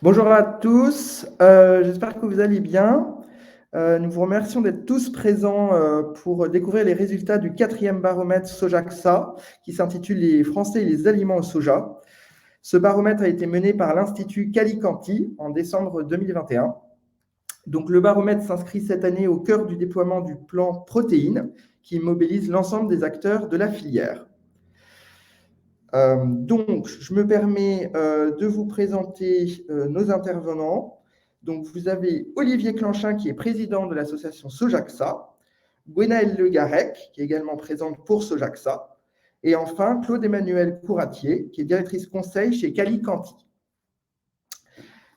Bonjour à tous, j'espère que vous allez bien. Nous vous remercions d'être tous présents pour découvrir les résultats du 4e baromètre Sojaxa qui s'intitule Les Français et les aliments au soja. Ce baromètre a été mené par l'Institut Calicanti en décembre 2021. Donc, le baromètre s'inscrit cette année au cœur du déploiement du plan protéines qui mobilise l'ensemble des acteurs de la filière. Donc, je me permets de vous présenter nos intervenants. Donc, vous avez Olivier Clanchin, qui est président de l'association Sojaxa, Gwenaëlle Le Garec, qui est également présente pour Sojaxa, et enfin Claude-Emmanuel Couratier, qui est directrice conseil chez Calicanti.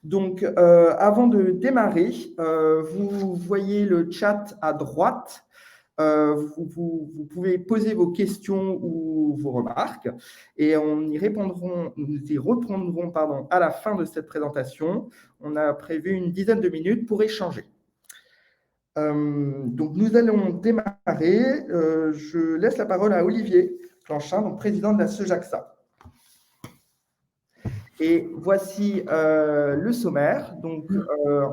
Donc, avant de démarrer, vous voyez le chat à droite. Vous pouvez poser vos questions ou vos remarques et nous y reprendrons à la fin de cette présentation. On a prévu une dizaine de minutes pour échanger. Donc nous allons démarrer. Je laisse la parole à Olivier Clanchin, donc président de la Sojaxa. Et voici le sommaire. Donc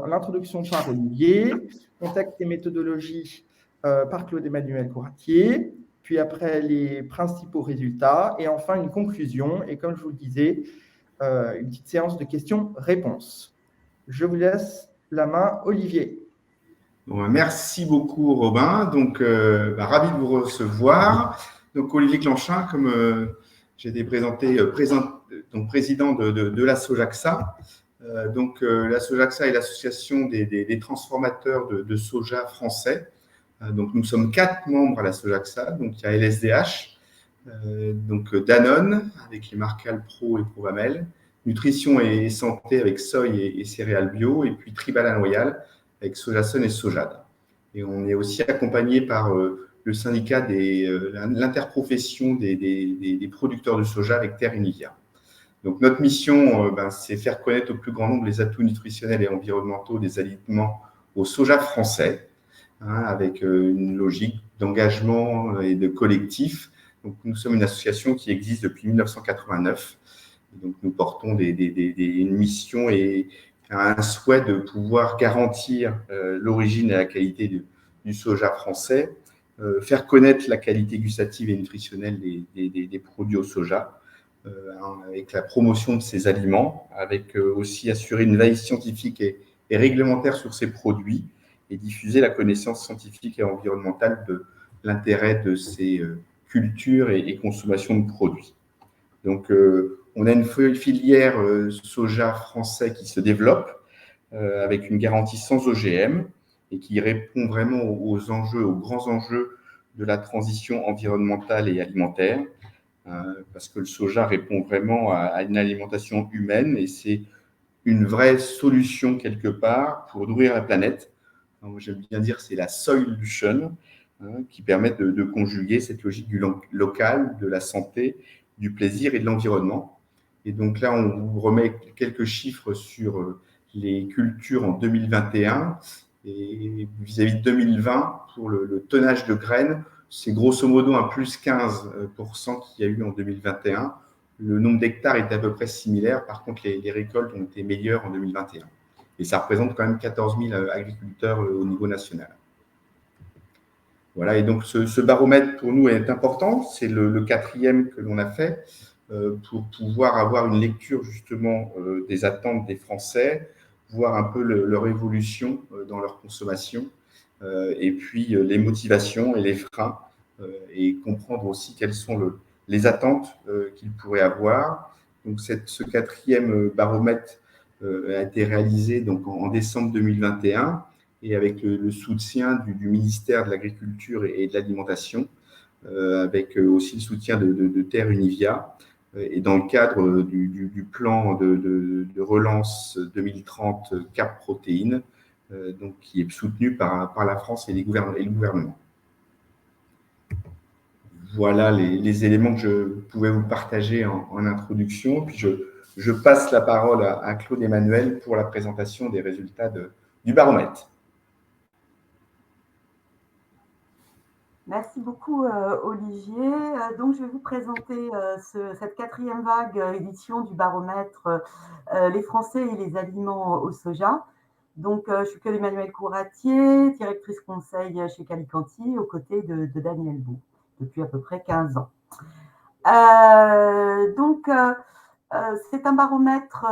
l'introduction par Olivier, contexte et méthodologie par Claude-Emmanuel Couratier, puis après les principaux résultats, et enfin une conclusion, et comme je vous le disais, une petite séance de questions-réponses. Je vous laisse la main, Olivier. Bon, merci beaucoup, Robin. Donc, ravi de vous recevoir. Donc, Olivier Clanchin, comme j'ai été présenté, donc président de la Sojaxa. La Sojaxa est l'association des transformateurs de soja français. Donc, nous sommes 4 membres à la Sojaxa. Donc, il y a LSDH, donc Danone avec les marques Alpro et Provamel, Nutrition et Santé avec Soy et céréales bio, et puis Tribal Royal avec Sojasun et Sojad. Et on est aussi accompagné par le syndicat l'interprofession des producteurs de soja avec Terre Univia. Donc notre mission, c'est faire connaître au plus grand nombre les atouts nutritionnels et environnementaux des aliments au soja français, avec une logique d'engagement et de collectif. Donc nous sommes une association qui existe depuis 1989. Et donc nous portons une mission et un souhait de pouvoir garantir l'origine et la qualité du soja français, faire connaître la qualité gustative et nutritionnelle des produits au soja, avec la promotion de ces aliments, avec aussi assurer une veille scientifique et réglementaire sur ces produits et diffuser la connaissance scientifique et environnementale de l'intérêt de ces cultures et consommations de produits. Donc, on a une filière soja français qui se développe avec une garantie sans OGM et qui répond vraiment aux grands enjeux de la transition environnementale et alimentaire, parce que le soja répond vraiment à une alimentation humaine et c'est une vraie solution quelque part pour nourrir la planète. Alors, j'aime bien dire c'est la solution qui permet de conjuguer cette logique du local, de la santé, du plaisir et de l'environnement. Et donc là, on vous remet quelques chiffres sur les cultures en 2021 et vis-à-vis de 2020, pour le tonnage de graines, c'est grosso modo un plus 15% qu'il y a eu en 2021. Le nombre d'hectares est à peu près similaire. Par contre, les récoltes ont été meilleures en 2021. Et ça représente quand même 14 000 agriculteurs au niveau national. Voilà, et donc ce baromètre pour nous est important. C'est le 4e que l'on a fait pour pouvoir avoir une lecture justement des attentes des Français, voir un peu leur évolution dans leur consommation, et puis les motivations et les freins, et comprendre aussi quelles sont les attentes qu'ils pourraient avoir. Donc ce 4e baromètre a été réalisé donc en décembre 2021 et avec le soutien du ministère de l'Agriculture et de l'Alimentation, avec aussi le soutien de Terre Univia, et dans le cadre du plan de relance 2030 Cap Protéines, donc qui est soutenu par la France et le gouvernement. Voilà les éléments que je pouvais vous partager en introduction. Puis je passe la parole à Claude-Emmanuel pour la présentation des résultats du baromètre. Merci beaucoup, Olivier. Donc, je vais vous présenter cette quatrième vague édition du baromètre Les Français et les aliments au soja. Donc, je suis Claude Emmanuel Couratier, directrice conseil chez Calicanti, aux côtés de Daniel Bou, depuis à peu près 15 ans. C'est un baromètre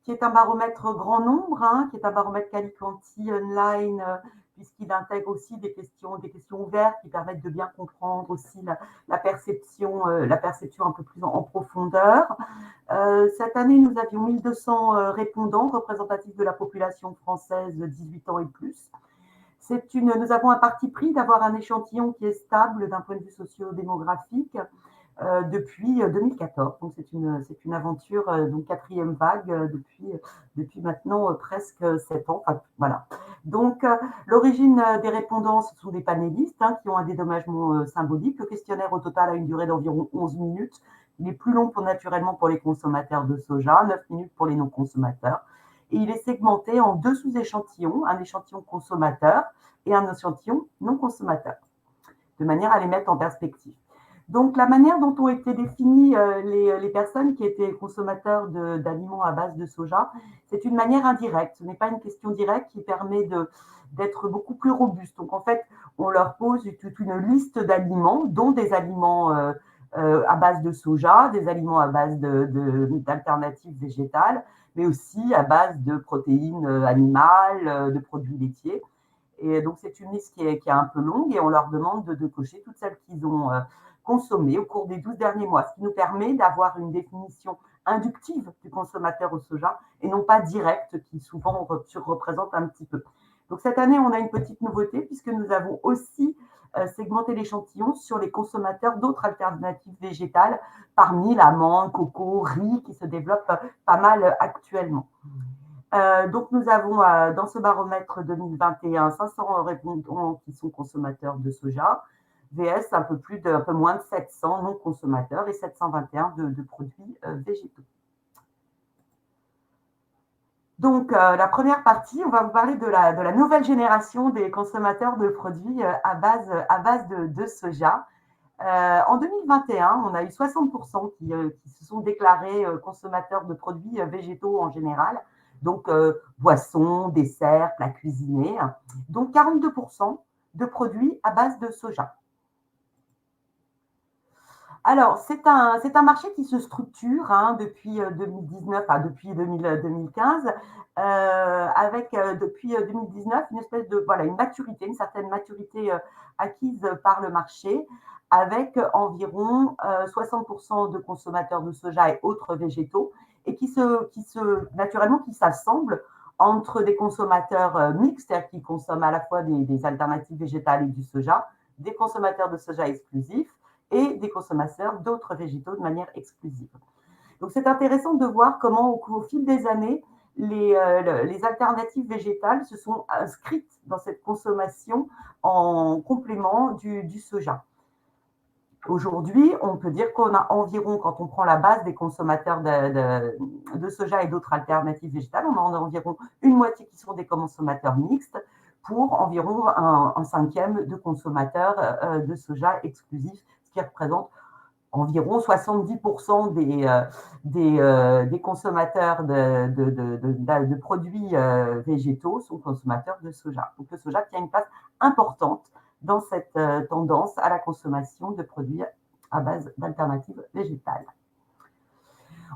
qui est un baromètre grand nombre, hein, qui est un baromètre Calicanti online, puisqu'il intègre aussi des questions ouvertes qui permettent de bien comprendre aussi la perception un peu plus en profondeur. Cette année, nous avions 1200 répondants représentatifs de la population française de 18 ans et plus. Nous avons un parti pris d'avoir un échantillon qui est stable d'un point de vue socio-démographique depuis 2014. Donc c'est une aventure, donc quatrième vague depuis maintenant presque 7 ans. Enfin, voilà. Donc l'origine des répondants, ce sont des panélistes qui ont un dédommagement symbolique. Le questionnaire au total a une durée d'environ 11 minutes. Il est plus long naturellement pour les consommateurs de soja, 9 minutes pour les non-consommateurs. Et il est segmenté en 2 sous-échantillons, un échantillon consommateur et un échantillon non-consommateur, de manière à les mettre en perspective. Donc, la manière dont ont été définies les personnes qui étaient consommateurs d'aliments à base de soja, c'est une manière indirecte. Ce n'est pas une question directe qui permet d'être beaucoup plus robuste. Donc, en fait, on leur pose toute une liste d'aliments, dont des aliments à base de soja, des aliments à base d'alternatives végétales, mais aussi à base de protéines animales, de produits laitiers. Et donc, c'est une liste qui est un peu longue et on leur demande de cocher toutes celles qu'ils ont consommées au cours des 12 derniers mois, ce qui nous permet d'avoir une définition inductive du consommateur au soja et non pas directe qui souvent représente un petit peu. Donc, cette année, on a une petite nouveauté puisque nous avons aussi segmenté l'échantillon sur les consommateurs d'autres alternatives végétales parmi l'amande, coco, riz qui se développent pas mal actuellement. Donc, nous avons dans ce baromètre 2021 500 répondants qui sont consommateurs de soja, VS un peu moins de 700 non-consommateurs et 721 de produits végétaux. Donc, la première partie, on va vous parler de la nouvelle génération des consommateurs de produits à base de soja. En 2021, on a eu 60% qui se sont déclarés consommateurs de produits végétaux en général, donc boissons, desserts, plats cuisinés, donc 42% de produits à base de soja. Alors, c'est un marché qui se structure depuis 2019, depuis 2015, avec depuis 2019 une espèce de une maturité, une certaine maturité acquise par le marché, avec environ 60% de consommateurs de soja et autres végétaux, et qui s'assemblent entre des consommateurs mixtes, c'est-à-dire qui consomment à la fois des alternatives végétales et du soja, des consommateurs de soja exclusifs, et des consommateurs d'autres végétaux de manière exclusive. Donc, c'est intéressant de voir comment, au fil des années, les alternatives végétales se sont inscrites dans cette consommation en complément du soja. Aujourd'hui, on peut dire qu'on a environ, quand on prend la base des consommateurs de soja et d'autres alternatives végétales, on en a environ une moitié qui sont des consommateurs mixtes pour environ un cinquième de consommateurs de soja exclusifs, ce qui représente environ 70% des consommateurs de produits végétaux sont consommateurs de soja. Donc le soja tient une place importante dans cette tendance à la consommation de produits à base d'alternatives végétales.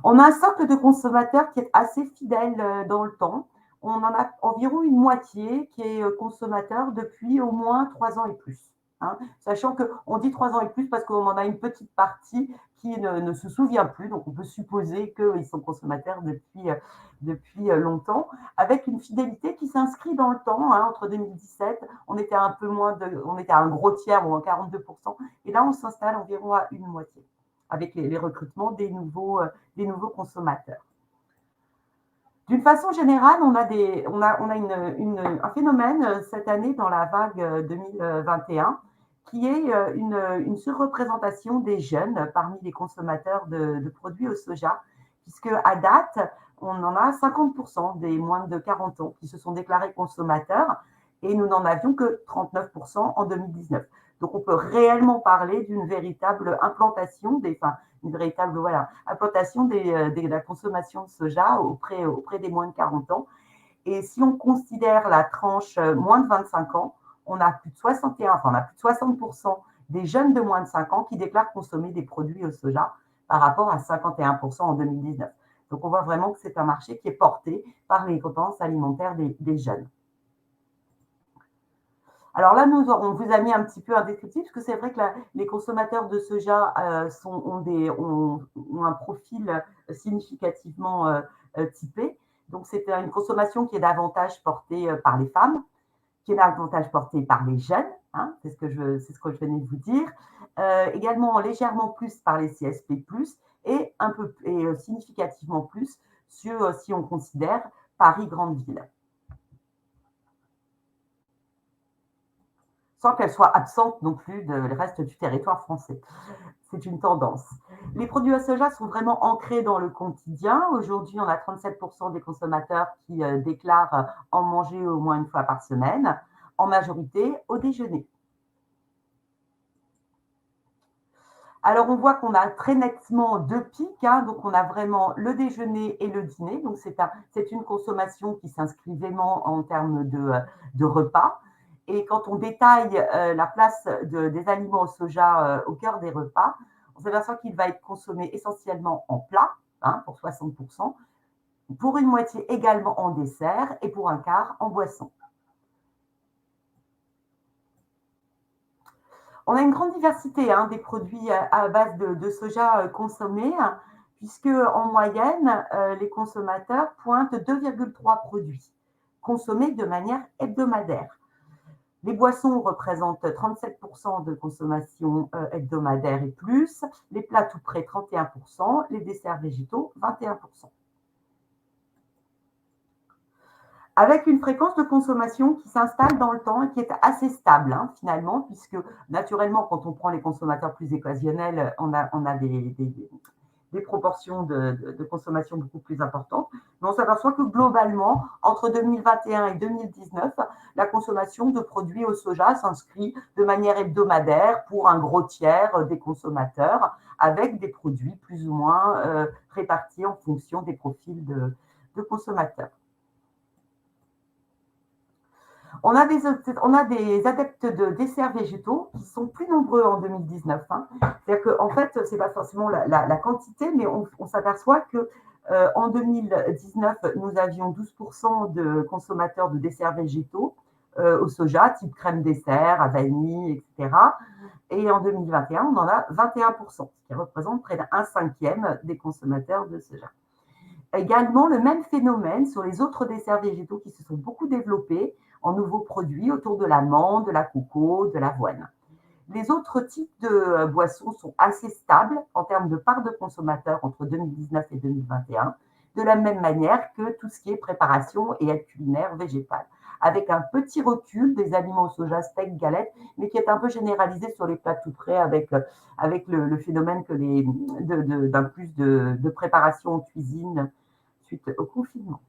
On a un socle de consommateurs qui est assez fidèle dans le temps. On en a environ une moitié qui est consommateur depuis au moins 3 ans et plus. Sachant qu'on dit 3 ans et plus parce qu'on en a une petite partie qui ne se souvient plus, donc on peut supposer qu'ils sont consommateurs depuis longtemps, avec une fidélité qui s'inscrit dans le temps. Entre 2017, on était à un gros tiers ou à 42%, et là on s'installe environ à une moitié, avec les recrutements des nouveaux consommateurs. D'une façon générale, on a un phénomène cette année dans la vague 2021 qui est une surreprésentation des jeunes parmi les consommateurs de produits au soja, puisque à date, on en a 50% des moins de 40 ans qui se sont déclarés consommateurs et nous n'en avions que 39% en 2019. Donc, on peut réellement parler d'une véritable implantation implantation de la consommation de soja auprès des moins de 40 ans. Et si on considère la tranche moins de 25 ans, on a plus de 60% des jeunes de moins de 5 ans qui déclarent consommer des produits au soja par rapport à 51% en 2019. Donc, on voit vraiment que c'est un marché qui est porté par les tendances alimentaires des jeunes. Alors là, on vous a mis un petit peu un descriptif, parce que c'est vrai que les consommateurs de soja ont un profil significativement typé. Donc, c'est une consommation qui est davantage portée par les femmes, qui est davantage portée par les jeunes, hein, c'est ce que je venais de vous dire, également légèrement plus par les CSP+, et significativement plus si on considère Paris grande ville. Sans qu'elle soit absente non plus du reste du territoire français. C'est une tendance. Les produits à soja sont vraiment ancrés dans le quotidien. Aujourd'hui, on a 37% des consommateurs qui déclarent en manger au moins une fois par semaine, en majorité au déjeuner. Alors, on voit qu'on a très nettement deux pics, hein, donc on a vraiment le déjeuner et le dîner. Donc, c'est une consommation qui s'inscrit vraiment en termes de repas. Et quand on détaille la place des aliments au soja au cœur des repas, on s'aperçoit qu'il va être consommé essentiellement en plat, hein, pour 60%, pour une moitié également en dessert et pour un quart en boisson. On a une grande diversité des produits à base de soja consommés, puisque en moyenne, les consommateurs pointent 2,3 produits consommés de manière hebdomadaire. Les boissons représentent 37% de consommation hebdomadaire et plus, les plats tout près 31%, les desserts végétaux 21%. Avec une fréquence de consommation qui s'installe dans le temps et qui est assez stable, hein, finalement, puisque naturellement, quand on prend les consommateurs plus occasionnels, on a des proportions de consommation beaucoup plus importantes. Mais on s'aperçoit que globalement, entre 2021 et 2019, la consommation de produits au soja s'inscrit de manière hebdomadaire pour un gros tiers des consommateurs, avec des produits plus ou moins répartis en fonction des profils de consommateurs. On a des adeptes de desserts végétaux qui sont plus nombreux en 2019. Hein. C'est-à-dire qu'en fait, ce n'est pas forcément la quantité, mais on s'aperçoit qu'en 2019, nous avions 12% de consommateurs de desserts végétaux au soja, type crème dessert, à vanille, etc. Et en 2021, on en a 21%, ce qui représente près d'un cinquième des consommateurs de soja. Également, le même phénomène sur les autres desserts végétaux qui se sont beaucoup développés en nouveaux produits autour de l'amande, de la coco, de l'avoine. Les autres types de boissons sont assez stables en termes de part de consommateurs entre 2019 et 2021, de la même manière que tout ce qui est préparation et aide culinaire végétale, avec un petit recul des aliments au soja, steak, galettes, mais qui est un peu généralisé sur les plats tout prêts avec le phénomène d'un plus de préparation en cuisine suite au confinement.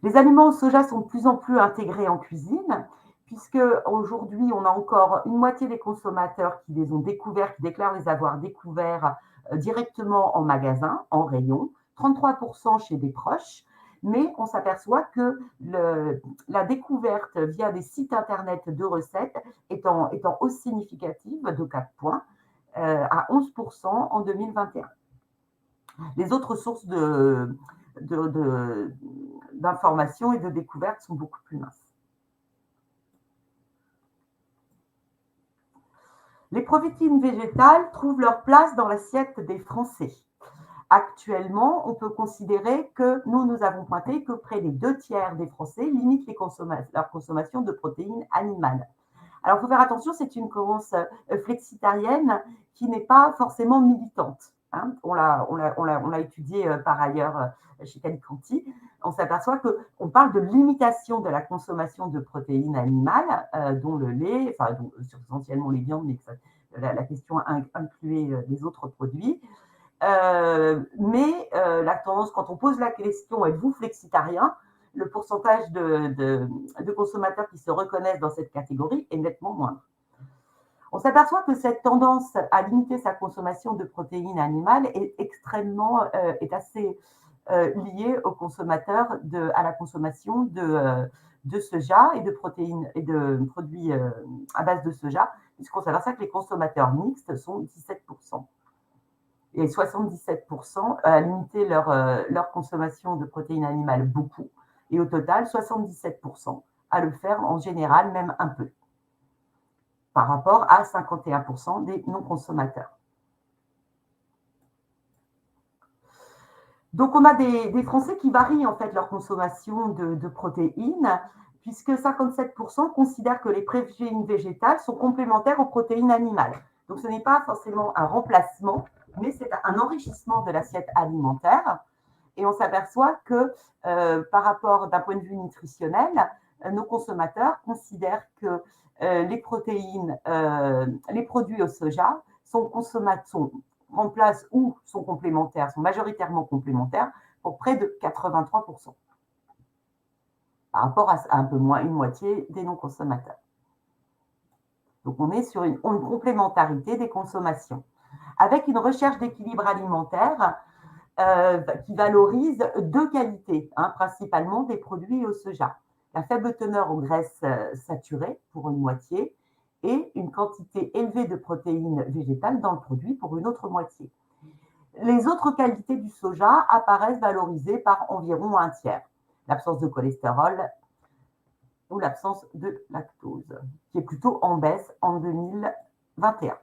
Les aliments au soja sont de plus en plus intégrés en cuisine, puisque aujourd'hui, on a encore une moitié des consommateurs qui les ont découverts, qui déclarent les avoir découverts directement en magasin, en rayon, 33% chez des proches, mais on s'aperçoit que la découverte via des sites internet de recettes étant aussi significative de 4 points à 11% en 2021. Les autres sources d'informations et de découvertes sont beaucoup plus minces. Les protéines végétales trouvent leur place dans l'assiette des Français. Actuellement, on peut considérer que nous avons pointé que près des 2/3 des Français limitent leur consommation de protéines animales. Alors, il faut faire attention, c'est une croyance flexitarienne qui n'est pas forcément militante. Hein. On l'a étudié par ailleurs chez Calicanti. On s'aperçoit qu'on parle de limitation de la consommation de protéines animales, dont le lait, dont essentiellement les viandes, mais la question incluait les autres produits. Mais la tendance, quand on pose la question, êtes-vous flexitarien? le pourcentage de consommateurs qui se reconnaissent dans cette catégorie est nettement moindre. On s'aperçoit que cette tendance à limiter sa consommation de protéines animales est assez liée aux consommateurs à la consommation de soja et de protéines et de produits à base de soja, puisqu'on s'aperçoit que les consommateurs mixtes sont 17%. Et 77% à limiter leur consommation de protéines animales beaucoup. Et au total, 77% à le faire en général, même un peu, par rapport à 51% des non-consommateurs. Donc, on a des Français qui varient en fait leur consommation de protéines, puisque 57% considèrent que les protéines végétales sont complémentaires aux protéines animales. Donc, ce n'est pas forcément un remplacement, mais c'est un enrichissement de l'assiette alimentaire. Et on s'aperçoit que par rapport d'un point de vue nutritionnel, nos consommateurs considèrent que les protéines, les produits au soja remplacent ou sont complémentaires, sont majoritairement complémentaires pour près de 83%, par rapport à un peu moins une moitié des non-consommateurs. Donc on est sur une complémentarité des consommations, avec une recherche d'équilibre alimentaire qui valorise deux qualités, principalement des produits au soja. La faible teneur en graisses saturées pour une moitié et une quantité élevée de protéines végétales dans le produit pour une autre moitié. Les autres qualités du soja apparaissent valorisées par environ un tiers. L'absence de cholestérol ou l'absence de lactose, qui est plutôt en baisse en 2021.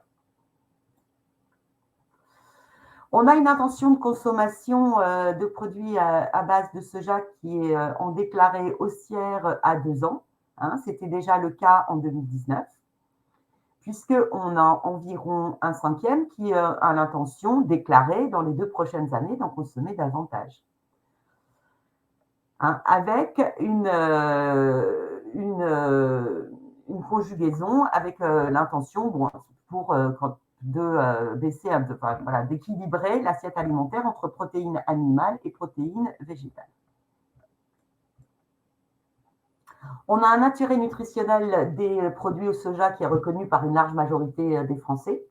On a une intention de consommation de produits à base de soja qui est en déclaré haussière à 2 ans. C'était déjà le cas en 2019, puisqu'on a environ un cinquième qui a l'intention déclarée dans les 2 prochaines années d'en consommer davantage. Avec une conjugaison avec l'intention d'équilibrer l'assiette alimentaire entre protéines animales et protéines végétales. On a un intérêt nutritionnel des produits au soja qui est reconnu par une large majorité des Français,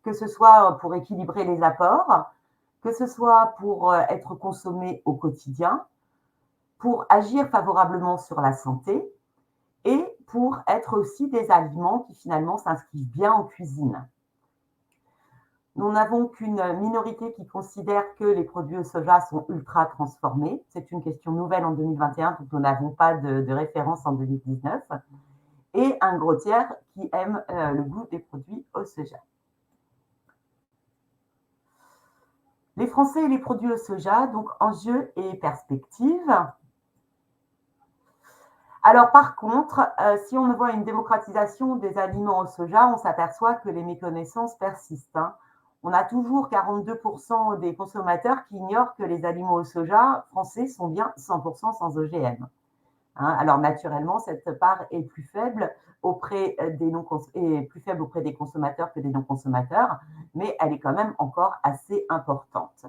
que ce soit pour équilibrer les apports, que ce soit pour être consommé au quotidien, pour agir favorablement sur la santé et pour être aussi des aliments qui finalement s'inscrivent bien en cuisine. Nous n'avons qu'une minorité qui considère que les produits au soja sont ultra transformés. C'est une question nouvelle en 2021, donc nous n'avons pas de référence en 2019. Et un gros tiers qui aime le goût des produits au soja. Les Français et les produits au soja, donc enjeux et perspectives. Alors par contre, si on voit une démocratisation des aliments au soja, on s'aperçoit que les méconnaissances persistent. On a toujours 42% des consommateurs qui ignorent que les aliments au soja français sont bien 100% sans OGM. Alors naturellement, cette part est plus faible auprès des consommateurs que des non-consommateurs, mais elle est quand même encore assez importante.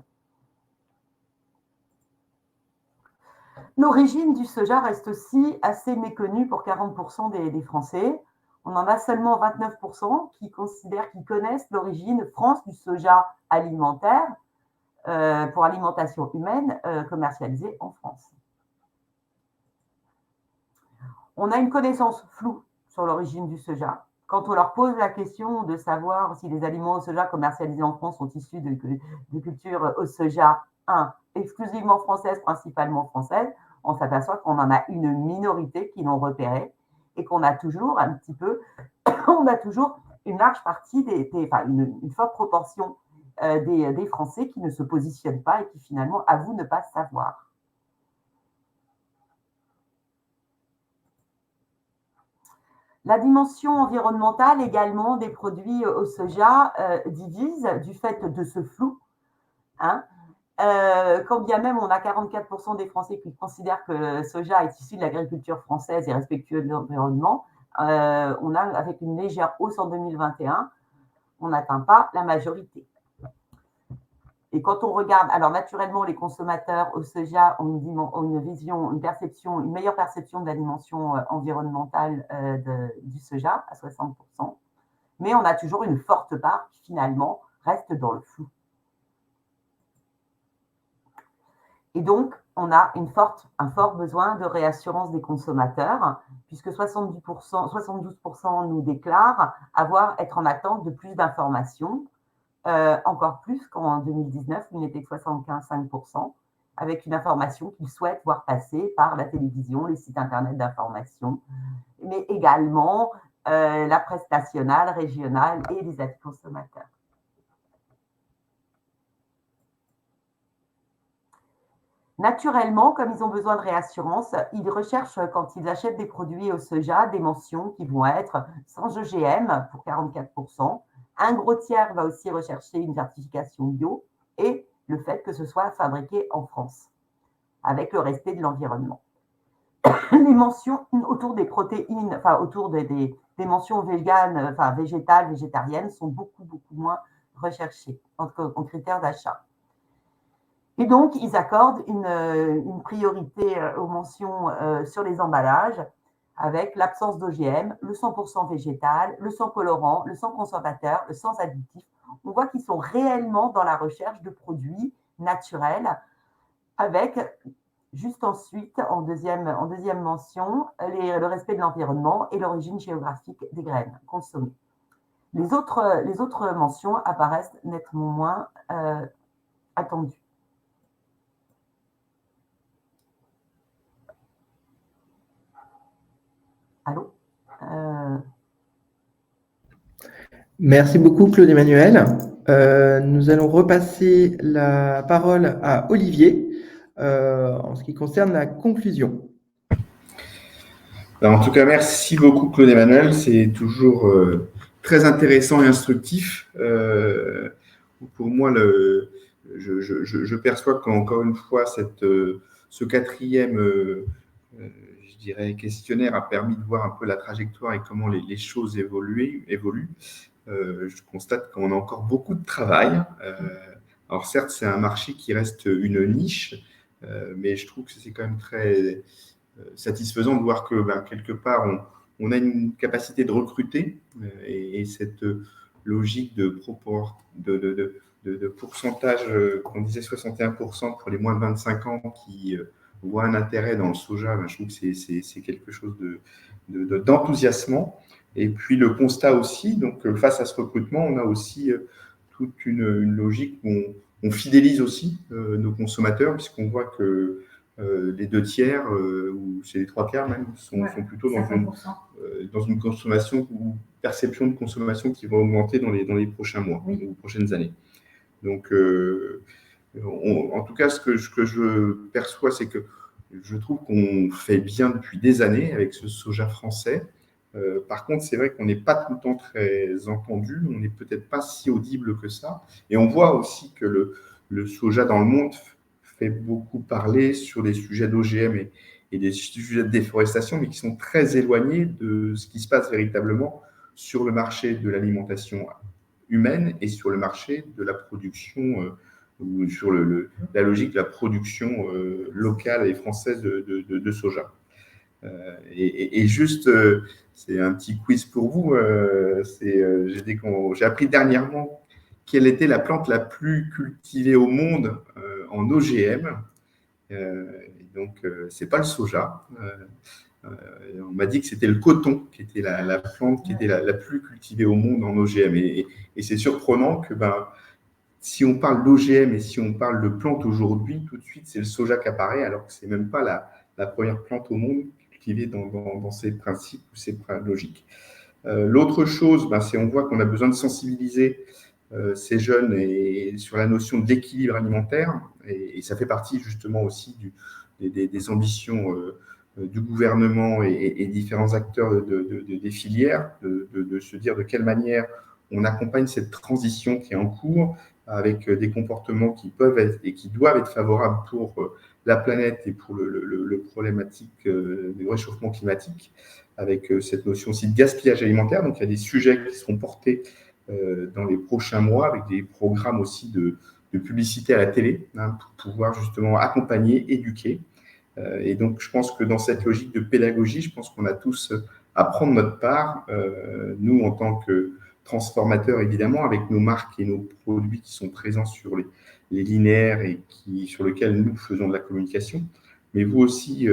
L'origine du soja reste aussi assez méconnue pour 40% des Français. On en a seulement 29% qui connaissent l'origine France du soja alimentaire pour alimentation humaine commercialisé en France. On a une connaissance floue sur l'origine du soja. Quand on leur pose la question de savoir si les aliments au soja commercialisés en France sont issus de cultures au soja, exclusivement françaises, principalement françaises, on s'aperçoit qu'on en a une minorité qui l'ont repéré et qu'on a toujours une large partie une forte proportion des Français qui ne se positionnent pas et qui finalement avouent ne pas savoir. La dimension environnementale également des produits au soja divise du fait de ce flou. Quand bien même on a 44% des Français qui considèrent que le soja est issu de l'agriculture française et respectueux de l'environnement, on a, avec une légère hausse en 2021, on n'atteint pas la majorité. Et quand on regarde, alors naturellement, les consommateurs au soja ont une vision, une perception, une meilleure perception de la dimension environnementale du soja à 60%, mais on a toujours une forte part qui finalement reste dans le flou. Et donc, on a un fort besoin de réassurance des consommateurs, puisque 72% nous déclarent être en attente de plus d'informations, encore plus qu'en 2019, où il n'était que 75,5%, avec une information qu'ils souhaitent voir passer par la télévision, les sites internet d'information, mais également la presse nationale, régionale et les avis consommateurs. Naturellement, comme ils ont besoin de réassurance, ils recherchent, quand ils achètent des produits au soja, des mentions qui vont être sans OGM pour 44%. Un gros tiers va aussi rechercher une certification bio et le fait que ce soit fabriqué en France, avec le respect de l'environnement. Les mentions autour des protéines, enfin autour des mentions véganes, enfin végétales, végétariennes, sont beaucoup moins recherchées en critères d'achat. Et donc, ils accordent une priorité aux mentions sur les emballages avec l'absence d'OGM, le 100% végétal, le sans colorant, le sans conservateur, le sans additif. On voit qu'ils sont réellement dans la recherche de produits naturels avec, juste ensuite, en deuxième mention, le respect de l'environnement et l'origine géographique des graines consommées. Les autres mentions apparaissent nettement moins attendues. Allô? Merci beaucoup, Claude Emmanuel. Nous allons repasser la parole à Olivier en ce qui concerne la conclusion. En tout cas, merci beaucoup, Claude Emmanuel. C'est toujours très intéressant et instructif. Pour moi, je perçois qu'encore une fois, ce quatrième je dirais, questionnaire a permis de voir un peu la trajectoire et comment les choses évoluent. Je constate qu'on a encore beaucoup de travail. Alors certes, c'est un marché qui reste une niche, mais je trouve que c'est quand même très satisfaisant de voir que quelque part, on a une capacité de recruter et cette logique de pourcentage, qu'on disait 61% pour les moins de 25 ans qui voient un intérêt dans le soja, je trouve que c'est quelque chose d'enthousiasmant. Et puis le constat aussi, donc face à ce recrutement, on a aussi toute une logique où on fidélise aussi nos consommateurs, puisqu'on voit que les 2/3, ou c'est les 3/4 même, sont plutôt dans une consommation ou perception de consommation qui va augmenter dans les prochains mois ou prochaines années. Donc, en tout cas, ce que je perçois, c'est que je trouve qu'on fait bien depuis des années avec ce soja français. Par contre, c'est vrai qu'on n'est pas tout le temps très entendu, on n'est peut-être pas si audible que ça. Et on voit aussi que le soja dans le monde fait beaucoup parler sur des sujets d'OGM et des sujets de déforestation, mais qui sont très éloignés de ce qui se passe véritablement sur le marché de l'alimentation humaine et sur le marché de la production, ou sur la logique de la production locale et française de soja. Et juste, c'est un petit quiz pour vous. J'ai appris dernièrement quelle était la plante la plus cultivée au monde en OGM. Donc, ce n'est pas le soja. On m'a dit que c'était le coton qui était la plante qui était la plus cultivée au monde en OGM. Et c'est surprenant que si on parle d'OGM et si on parle de plante aujourd'hui, tout de suite, c'est le soja qui apparaît, alors que ce n'est même pas la première plante au monde cultivée dans ces principes ou ces logiques. L'autre chose, c'est on voit qu'on a besoin de sensibiliser ces jeunes sur la notion d'équilibre alimentaire. Et ça fait partie justement aussi des ambitions du gouvernement et différents acteurs des filières, de se dire de quelle manière on accompagne cette transition qui est en cours avec des comportements qui peuvent être et qui doivent être favorables pour la planète et pour le problématique du réchauffement climatique, avec cette notion aussi de gaspillage alimentaire. Donc, il y a des sujets qui seront portés dans les prochains mois avec des programmes aussi de publicité à la télé, hein, pour pouvoir justement accompagner, éduquer. Et donc, je pense que dans cette logique de pédagogie, je pense qu'on a tous à prendre notre part, nous en tant que transformateurs évidemment, avec nos marques et nos produits qui sont présents sur les linéaires et sur lesquels nous faisons de la communication, mais vous aussi,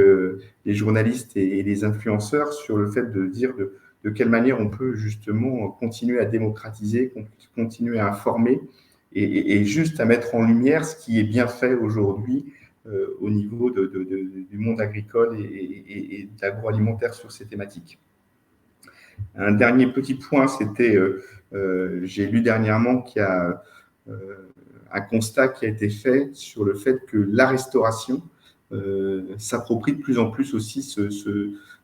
les journalistes et les influenceurs, sur le fait de dire de quelle manière on peut justement continuer à démocratiser, continuer à informer et juste à mettre en lumière ce qui est bien fait aujourd'hui au niveau du monde agricole et de l'agroalimentaire sur ces thématiques. Un dernier petit point, c'était, j'ai lu dernièrement qu'il y a un constat qui a été fait sur le fait que la restauration s'approprie de plus en plus aussi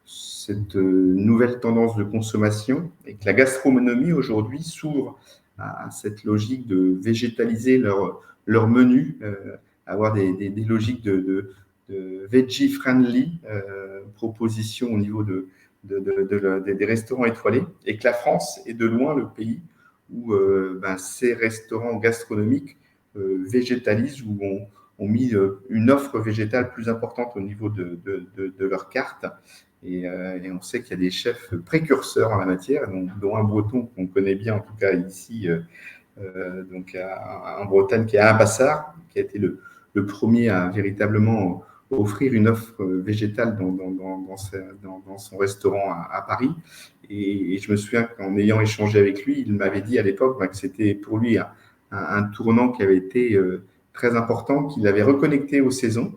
cette nouvelle tendance de consommation et que la gastronomie aujourd'hui s'ouvre à cette logique de végétaliser leur menu, avoir des logiques de veggie-friendly propositions au niveau des restaurants étoilés, et que la France est de loin le pays où ces restaurants gastronomiques végétalisent, où ont mis une offre végétale plus importante au niveau de leur carte. Et on sait qu'il y a des chefs précurseurs en la matière, dont un breton qu'on connaît bien, en tout cas ici, donc en Bretagne, qui est Abassar, qui a été le premier à véritablement offrir une offre végétale dans son restaurant à Paris. Et je me souviens qu'en ayant échangé avec lui, il m'avait dit à l'époque que c'était pour lui un tournant qui avait été très important, qu'il avait reconnecté aux saisons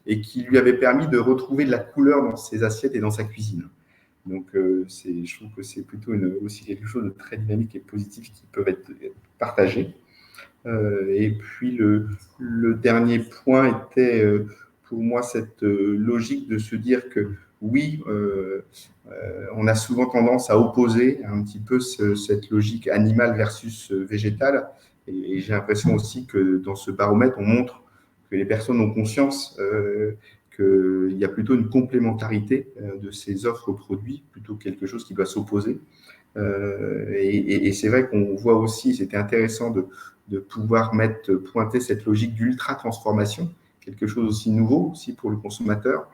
et qui lui avait permis de retrouver de la couleur dans ses assiettes et dans sa cuisine. Donc, je trouve que c'est plutôt aussi quelque chose de très dynamique et positif qui peut être partagé. Et puis, le dernier point était pour moi cette logique de se dire que oui, on a souvent tendance à opposer un petit peu cette logique animale versus végétale. Et j'ai l'impression aussi que dans ce baromètre, on montre que les personnes ont conscience qu'il y a plutôt une complémentarité de ces offres produits plutôt que quelque chose qui doit s'opposer. Et c'est vrai qu'on voit aussi, c'était intéressant de pouvoir pointer cette logique d'ultra-transformation, quelque chose aussi nouveau aussi pour le consommateur,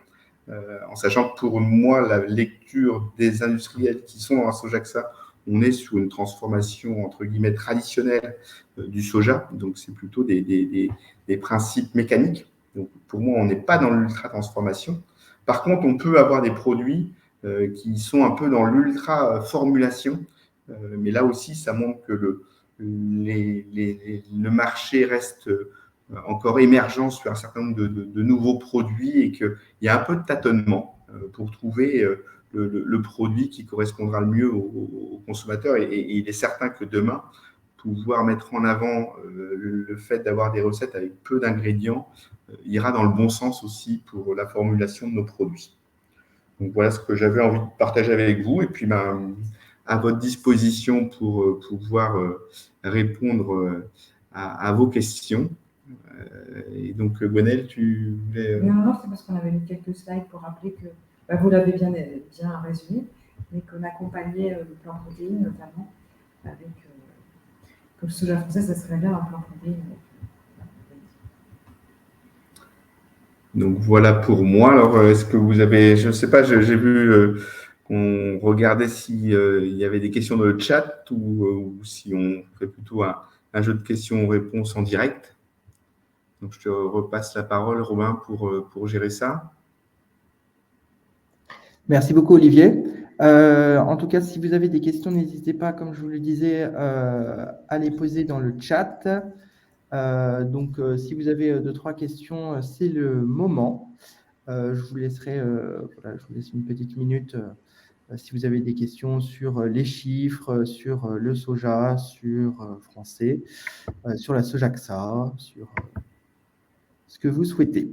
en sachant que pour moi, la lecture des industriels qui sont dans la Sojaxa, on est sur une transformation entre guillemets traditionnelle du soja, donc c'est plutôt des principes mécaniques. Donc pour moi, on n'est pas dans l'ultra-transformation. Par contre, on peut avoir des produits qui sont un peu dans l'ultra-formulation, mais là aussi, ça montre que le marché reste encore émergent sur un certain nombre de nouveaux produits et qu'il y a un peu de tâtonnement pour trouver le produit qui correspondra le mieux aux consommateurs. Et il est certain que demain, pouvoir mettre en avant le fait d'avoir des recettes avec peu d'ingrédients ira dans le bon sens aussi pour la formulation de nos produits. Donc voilà ce que j'avais envie de partager avec vous. Et puis, à votre disposition pour pouvoir répondre à vos questions. Et donc, Gwenaëlle, tu voulais… Non, c'est parce qu'on avait mis quelques slides pour rappeler que vous l'avez bien résumé, mais qu'on accompagnait le plan protéines, notamment, avec comme le soja français, ça serait bien un plan protéines. Donc voilà pour moi. Alors, est-ce que vous avez… Je ne sais pas, j'ai vu qu'on regardait s'il y avait des questions dans le chat ou si on fait plutôt un jeu de questions-réponses en direct. Donc, je te repasse la parole, Robin, pour gérer ça. Merci beaucoup, Olivier. En tout cas, si vous avez des questions, n'hésitez pas, comme je vous le disais, à les poser dans le chat. Donc, si vous avez 2-3 questions, c'est le moment. Je vous laisserai, je vous laisse une petite minute si vous avez des questions sur les chiffres, sur le soja, sur français, sur la Sojaxa, sur ce que vous souhaitez.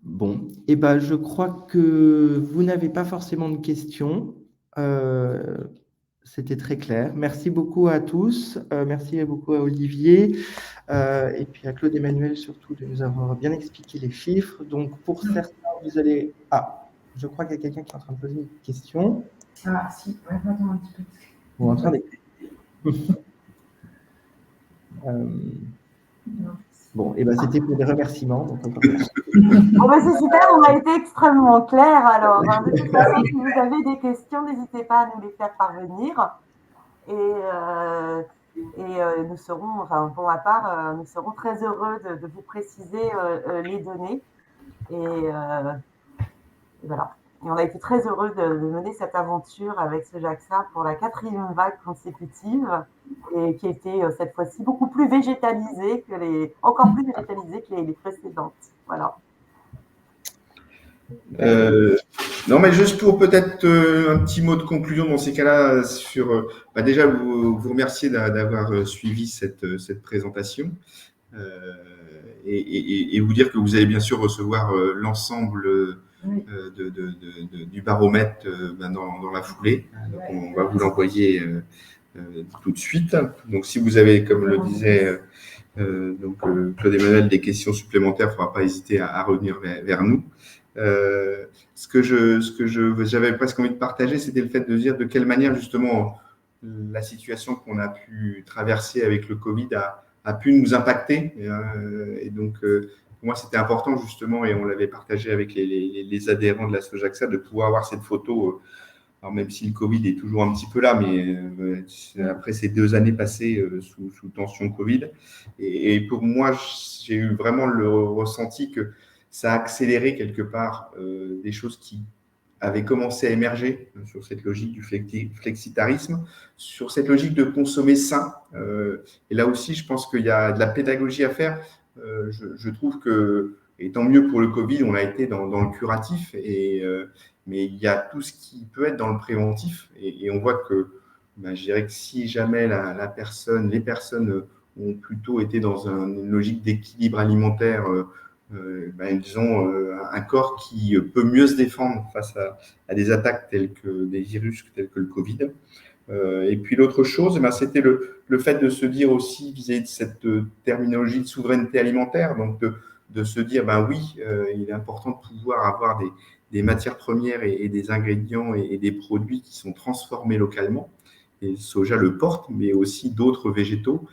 Bon, et ben, je crois que vous n'avez pas forcément de questions. C'était très clair. Merci beaucoup à tous. Merci beaucoup à Olivier et puis à Claude Emmanuel surtout de nous avoir bien expliqué les chiffres. Donc pour certains, vous allez... Ah, je crois qu'il y a quelqu'un qui est en train de poser une question. Ah, si, ouais, attends un petit peu. Bon, en train d'écouter. Bon, et ben c'était pour des remerciements. Donc Bon, ben, c'est super, on a été extrêmement clair alors. Hein. De toute façon, si vous avez des questions, n'hésitez pas à nous les faire parvenir. Et nous serons, enfin pour ma part, nous serons très heureux de vous préciser les données. Et voilà. Et on a été très heureux de mener cette aventure avec Sojaxa pour la 4e vague consécutive et qui était cette fois-ci beaucoup plus végétalisée encore plus végétalisée que les précédentes. Voilà. Non, mais juste pour peut-être un petit mot de conclusion dans ces cas-là sur déjà vous remercier d'avoir suivi cette présentation et vous dire que vous allez bien sûr recevoir l'ensemble du baromètre dans la foulée. Donc on va vous l'envoyer tout de suite. Donc si vous avez, comme le disait Claude Emmanuel, des questions supplémentaires, il ne faudra pas hésiter à revenir vers nous. Ce que j'avais presque envie de partager, c'était le fait de dire de quelle manière justement la situation qu'on a pu traverser avec le Covid a pu nous impacter. Et donc, pour moi, c'était important justement, et on l'avait partagé avec les adhérents de la Sojaxa, de pouvoir avoir cette photo. Alors même si le Covid est toujours un petit peu là, mais après ces 2 années passées sous tension Covid, et pour moi, j'ai eu vraiment le ressenti que ça a accéléré quelque part des choses qui avaient commencé à émerger sur cette logique du flexitarisme, sur cette logique de consommer sain. Et là aussi, je pense qu'il y a de la pédagogie à faire. Je trouve que, et tant mieux pour le Covid, on a été dans le curatif, mais il y a tout ce qui peut être dans le préventif. Et on voit que, je dirais que si jamais les personnes ont plutôt été dans une logique d'équilibre alimentaire, ils ont un corps qui peut mieux se défendre face à des attaques telles que des virus tels que le Covid. Et puis l'autre chose, c'était le fait de se dire aussi vis-à-vis de cette terminologie de souveraineté alimentaire, donc de se dire, oui, il est important de pouvoir avoir des matières premières et des ingrédients et des produits qui sont transformés localement. Et le soja le porte, mais aussi d'autres végétaux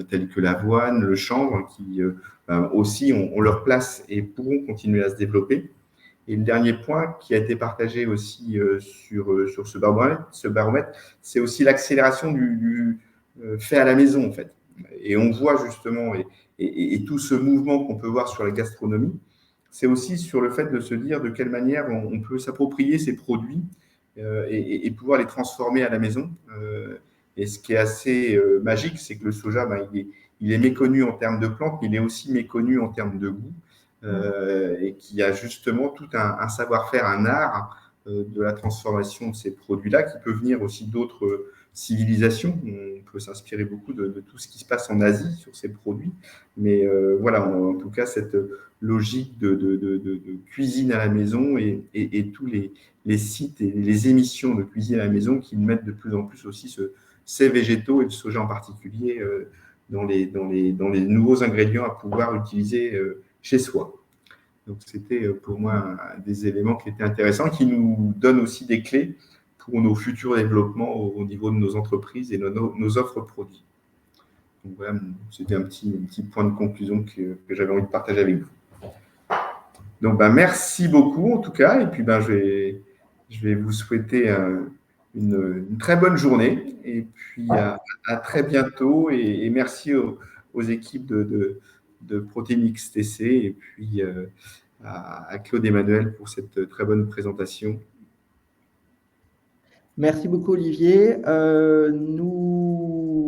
tels que l'avoine, le chanvre, qui aussi ont leur place et pourront continuer à se développer. Et le dernier point qui a été partagé aussi sur ce baromètre, c'est aussi l'accélération du fait à la maison, en fait. Et on voit justement, et tout ce mouvement qu'on peut voir sur la gastronomie, c'est aussi sur le fait de se dire de quelle manière on peut s'approprier ces produits et pouvoir les transformer à la maison. Et ce qui est assez magique, c'est que le soja, il est méconnu en termes de plantes, mais il est aussi méconnu en termes de goût. Et qui a justement tout un savoir-faire, un art de la transformation de ces produits-là qui peut venir aussi d'autres civilisations. On peut s'inspirer beaucoup de tout ce qui se passe en Asie sur ces produits. Mais voilà, en tout cas, cette logique de cuisine à la maison et tous les sites et les émissions de cuisine à la maison qui mettent de plus en plus aussi ces végétaux et le soja en particulier dans les nouveaux ingrédients à pouvoir utiliser chez soi. Donc, c'était pour moi des éléments qui étaient intéressants, qui nous donnent aussi des clés pour nos futurs développements au niveau de nos entreprises et nos offres produits. Donc, voilà, c'était un petit point de conclusion que j'avais envie de partager avec vous. Donc, merci beaucoup en tout cas. Et puis, je vais vous souhaiter une très bonne journée. Et puis, à très bientôt. Et merci aux équipes de Protémix TC et puis à Claude Emmanuel pour cette très bonne présentation. Merci beaucoup Olivier. On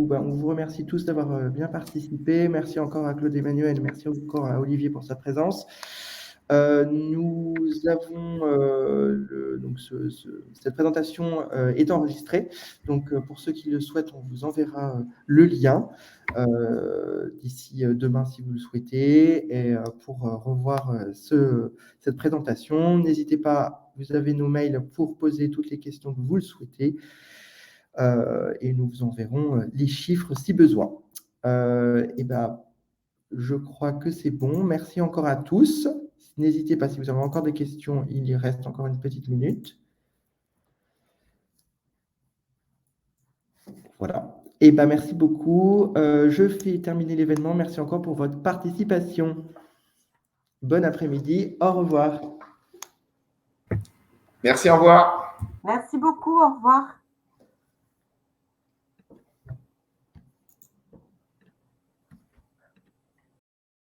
vous remercie tous d'avoir bien participé. Merci encore à Claude Emmanuel, merci encore à Olivier pour sa présence. Nous avons cette présentation est enregistrée. Donc pour ceux qui le souhaitent, on vous enverra le lien. d'ici demain si vous le souhaitez, et pour revoir cette présentation. N'hésitez pas, vous avez nos mails pour poser toutes les questions que vous le souhaitez, et nous vous enverrons les chiffres si besoin. Et ben, je crois que c'est bon. Merci encore à tous. N'hésitez pas, si vous avez encore des questions, il y reste encore une petite minute. Voilà. Et ben, merci beaucoup. Je fais terminer l'événement. Merci encore pour votre participation. Bon après-midi. Au revoir. Merci, au revoir. Merci beaucoup, au revoir.